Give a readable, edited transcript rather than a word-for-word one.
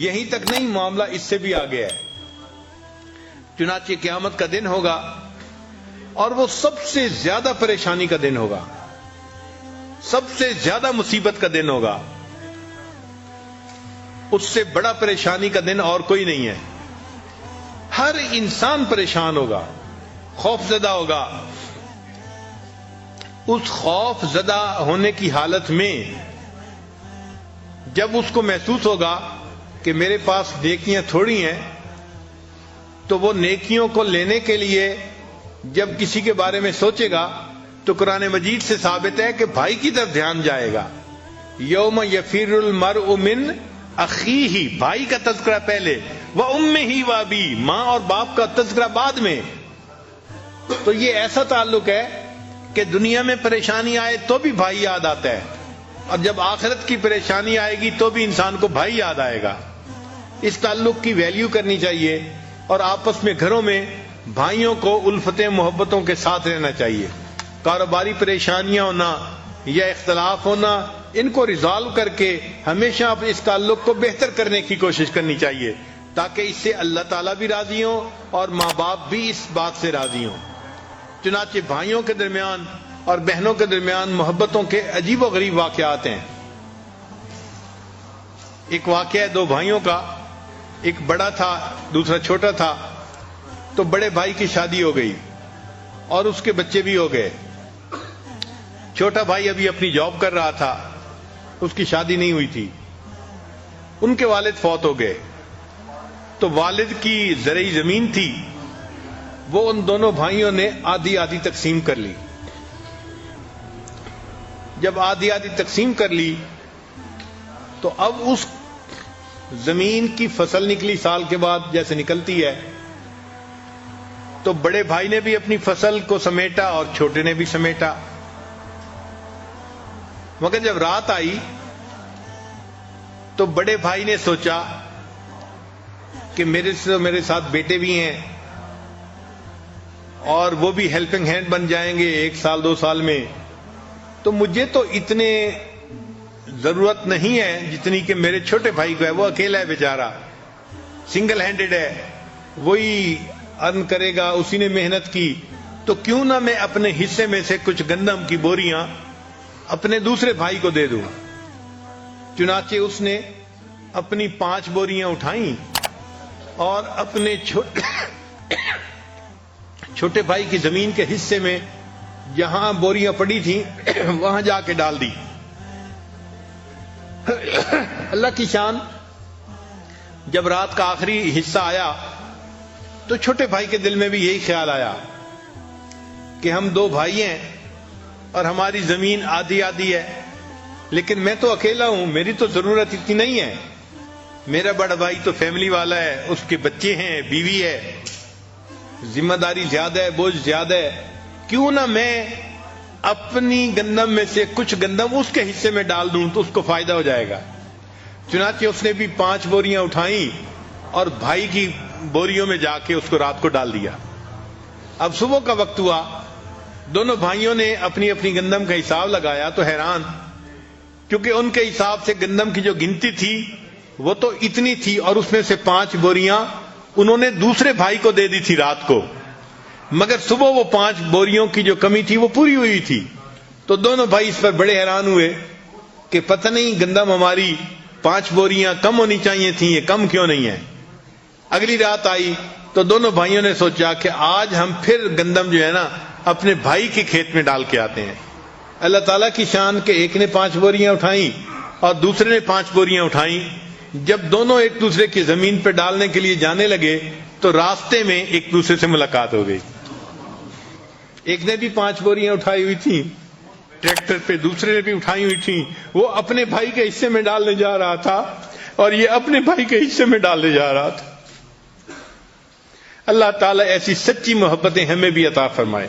یہیں تک نہیں، معاملہ اس سے بھی آگے ہے. چنانچہ قیامت کا دن ہوگا اور وہ سب سے زیادہ پریشانی کا دن ہوگا، سب سے زیادہ مصیبت کا دن ہوگا. اس سے بڑا پریشانی کا دن اور کوئی نہیں ہے. ہر انسان پریشان ہوگا، خوف زدہ ہوگا. اس خوف زدہ ہونے کی حالت میں جب اس کو محسوس ہوگا کہ میرے پاس نیکیاں تھوڑی ہیں، تو وہ نیکیوں کو لینے کے لیے جب کسی کے بارے میں سوچے گا تو قرآن مجید سے ثابت ہے کہ بھائی کی طرف دھیان جائے گا. یوم یفر المرء من اخیہ، بھائی کا تذکرہ پہلے، وامہ وابی، ماں اور باپ کا تذکرہ بعد میں. تو یہ ایسا تعلق ہے کہ دنیا میں پریشانی آئے تو بھی بھائی یاد آتا ہے، اور جب آخرت کی پریشانی آئے گی تو بھی انسان کو بھائی یاد آئے گا. اس تعلق کی ویلیو کرنی چاہیے اور آپس میں گھروں میں بھائیوں کو الفتیں محبتوں کے ساتھ رہنا چاہیے. کاروباری پریشانیاں ہونا یا اختلاف ہونا، ان کو ریزالو کر کے ہمیشہ اپنے اس تعلق کو بہتر کرنے کی کوشش کرنی چاہیے، تاکہ اس سے اللہ تعالیٰ بھی راضی ہوں اور ماں باپ بھی اس بات سے راضی ہوں. چنانچہ بھائیوں کے درمیان اور بہنوں کے درمیان محبتوں کے عجیب و غریب واقعات ہیں. ایک واقعہ ہے دو بھائیوں کا، ایک بڑا تھا دوسرا چھوٹا تھا. تو بڑے بھائی کی شادی ہو گئی اور اس کے بچے بھی ہو گئے. چھوٹا بھائی ابھی اپنی جاب کر رہا تھا، اس کی شادی نہیں ہوئی تھی. ان کے والد فوت ہو گئے، تو والد کی زرعی زمین تھی، وہ ان دونوں بھائیوں نے آدھی آدھی تقسیم کر لی. جب آدھی آدھی تقسیم کر لی تو اب اس زمین کی فصل نکلی سال کے بعد جیسے نکلتی ہے. تو بڑے بھائی نے بھی اپنی فصل کو سمیٹا اور چھوٹے نے بھی سمیٹا. مگر جب رات آئی تو بڑے بھائی نے سوچا کہ میرے ساتھ بیٹے بھی ہیں اور وہ بھی ہیلپنگ ہینڈ بن جائیں گے 1 سال 2 سال میں، تو مجھے تو اتنے ضرورت نہیں ہے جتنی کہ میرے چھوٹے بھائی کو ہے. وہ اکیلا ہے بیچارہ، سنگل ہینڈڈ ہے، وہی ارن کرے گا، اسی نے محنت کی. تو کیوں نہ میں اپنے حصے میں سے کچھ گندم کی بوریاں اپنے دوسرے بھائی کو دے دوں. چنانچہ اس نے اپنی 5 بوریاں اٹھائیں اور اپنے چھوٹے بھائی کی زمین کے حصے میں جہاں بوریاں پڑی تھیں وہاں جا کے ڈال دی. اللہ کی شان، جب رات کا آخری حصہ آیا تو چھوٹے بھائی کے دل میں بھی یہی خیال آیا کہ ہم 2 بھائی ہیں اور ہماری زمین آدھی آدھی ہے، لیکن میں تو اکیلا ہوں، میری تو ضرورت اتنی نہیں ہے. میرا بڑا بھائی تو فیملی والا ہے، اس کے بچے ہیں، بیوی ہے، ذمہ داری زیادہ ہے، بوجھ زیادہ ہے. کیوں نہ میں اپنی گندم میں سے کچھ گندم اس کے حصے میں ڈال دوں تو اس کو فائدہ ہو جائے گا. چنانچہ اس نے بھی 5 بوریاں اٹھائیں اور بھائی کی بوریوں میں جا کے اس کو رات کو ڈال دیا. اب صبح کا وقت ہوا، دونوں بھائیوں نے اپنی اپنی گندم کا حساب لگایا تو حیران، کیونکہ ان کے حساب سے گندم کی جو گنتی تھی وہ تو اتنی تھی، اور اس میں سے 5 بوریاں انہوں نے دوسرے بھائی کو دے دی تھی رات کو، مگر صبح وہ 5 بوریوں کی جو کمی تھی وہ پوری ہوئی تھی. تو دونوں بھائی اس پر بڑے حیران ہوئے کہ پتہ نہیں گندم ہماری 5 بوریاں کم ہونی چاہیے تھیں، یہ کم کیوں نہیں ہے. اگلی رات آئی تو دونوں بھائیوں نے سوچا کہ آج ہم پھر گندم جو ہے نا اپنے بھائی کے کھیت میں ڈال کے آتے ہیں. اللہ تعالیٰ کی شان کہ ایک نے 5 بوریاں اٹھائیں اور دوسرے نے 5 بوریاں اٹھائیں. جب دونوں ایک دوسرے کی زمین پہ ڈالنے کے لیے جانے لگے تو راستے میں ایک دوسرے سے ملاقات ہو گئی. ایک نے بھی 5 بوریاں اٹھائی ہوئی تھیں ٹریکٹر پہ، دوسرے نے بھی اٹھائی ہوئی تھیں. وہ اپنے بھائی کے حصے میں ڈالنے جا رہا تھا اور یہ اپنے بھائی کے حصے میں ڈالنے جا رہا تھا. اللہ تعالیٰ ایسی سچی محبتیں ہمیں بھی عطا فرمائے.